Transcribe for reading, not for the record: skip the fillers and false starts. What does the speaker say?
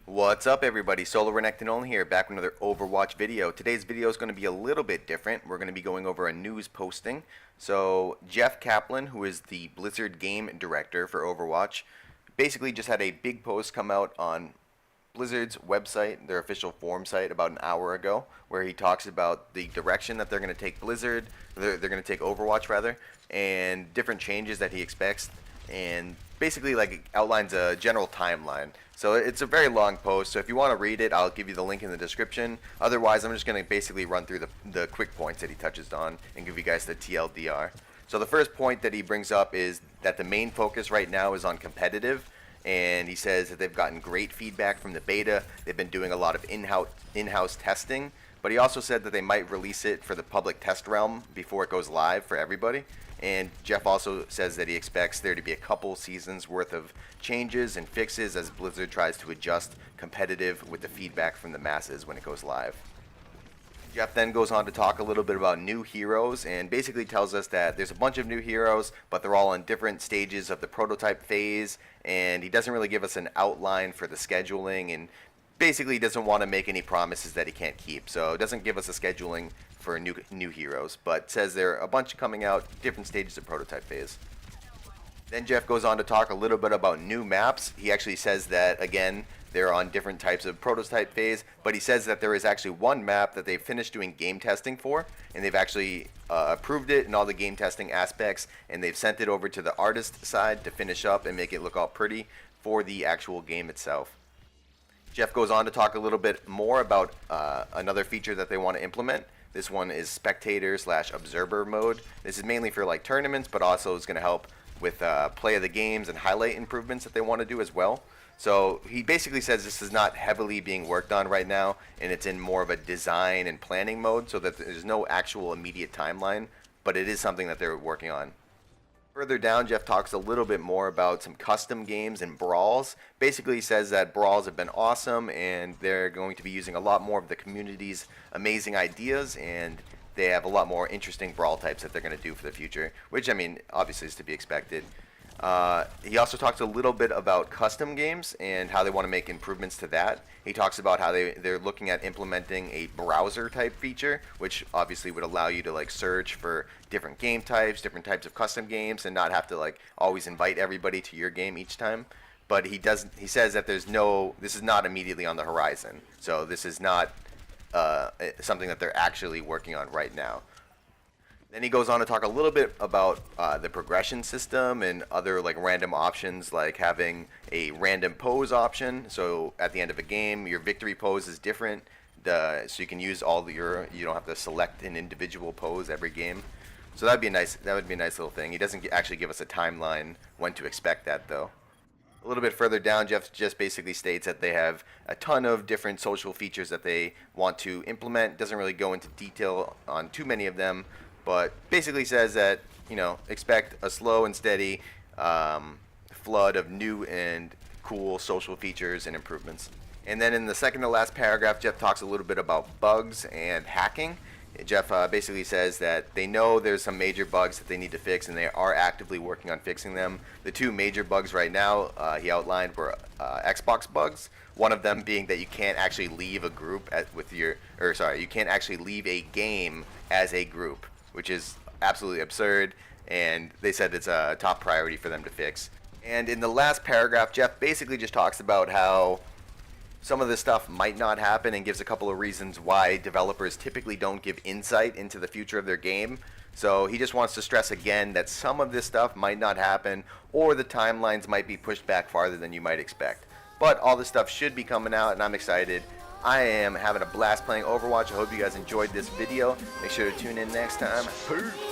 What's up everybody, Solo Renekton here, back with another Overwatch video. Today's video is going to be a little bit different. We're going to be going over a news posting. So Jeff Kaplan, who is the Blizzard game director for Overwatch, basically just had a big post come out on Blizzard's website, their official forum site, about an hour ago, where he talks about the direction that they're going to take Blizzard, they're going to take Overwatch rather, and different changes that he expects, and basically like outlines a general timeline. So it's a very long post, so if you want to read it, I'll give you the link in the description. Otherwise, I'm just going to basically run through the quick points that he touches on and give you guys the TLDR. So the first point that he brings up is that the main focus right now is on competitive, and he says that they've gotten great feedback from the beta. They've been doing a lot of in-house testing, but he also said that they might release it for the public test realm before it goes live for everybody. And Jeff also says that he expects there to be a couple seasons worth of changes and fixes as Blizzard tries to adjust competitive with the feedback from the masses when it goes live. Jeff then goes on to talk a little bit about new heroes and basically tells us that there's a bunch of new heroes, but they're all in different stages of the prototype phase, and he doesn't really give us an outline for the scheduling, and basically doesn't want to make any promises that he can't keep. So it doesn't give us a scheduling for new heroes, but says there are a bunch coming out, different stages of prototype phase. Then Jeff goes on to talk a little bit about new maps. He actually says that, again, they're on different types of prototype phase, but he says that there is actually one map that they've finished doing game testing for, and they've actually approved it in all the game testing aspects, and they've sent it over to the artist side to finish up and make it look all pretty for the actual game itself. Jeff goes on to talk a little bit more about another feature that they want to implement. This one is Spectator / Observer mode. This is mainly for like tournaments, but also is going to help with play of the games and highlight improvements that they want to do as well. So he basically says this is not heavily being worked on right now, and it's in more of a design and planning mode, so that there's no actual immediate timeline, but it is something that they're working on. Further down, Jeff talks a little bit more about some custom games and brawls. Basically, he says that brawls have been awesome, and they're going to be using a lot more of the community's amazing ideas, and they have a lot more interesting brawl types that they're going to do for the future, which, I mean, obviously is to be expected. He also talks a little bit about custom games and how they want to make improvements to that. He talks about how they're looking at implementing a browser type feature, which obviously would allow you to like search for different game types, different types of custom games, and not have to like always invite everybody to your game each time. But he says that this is not immediately on the horizon, so this is not something that they're actually working on right now. Then he goes on to talk a little bit about the progression system and other like random options, like having a random pose option. So at the end of a game, your victory pose is different, so you can use you don't have to select an individual pose every game. So that would be a nice little thing. He doesn't actually give us a timeline when to expect that though. A little bit further down, Jeff just basically states that they have a ton of different social features that they want to implement. Doesn't really go into detail on too many of them, but basically says that, you know, expect a slow and steady flood of new and cool social features and improvements. And then in the second to last paragraph, Jeff talks a little bit about bugs and hacking. Jeff basically says that they know there's some major bugs that they need to fix, and they are actively working on fixing them. The two major bugs right now he outlined were Xbox bugs. One of them being that you can't actually leave a group you can't actually leave a game as a group, which is absolutely absurd, and they said it's a top priority for them to fix. And in the last paragraph, Jeff basically just talks about how some of this stuff might not happen and gives a couple of reasons why developers typically don't give insight into the future of their game. So he just wants to stress again that some of this stuff might not happen, or the timelines might be pushed back farther than you might expect. But all this stuff should be coming out, and I'm excited. I am having a blast playing Overwatch. I hope you guys enjoyed this video. Make sure to tune in next time. Peace!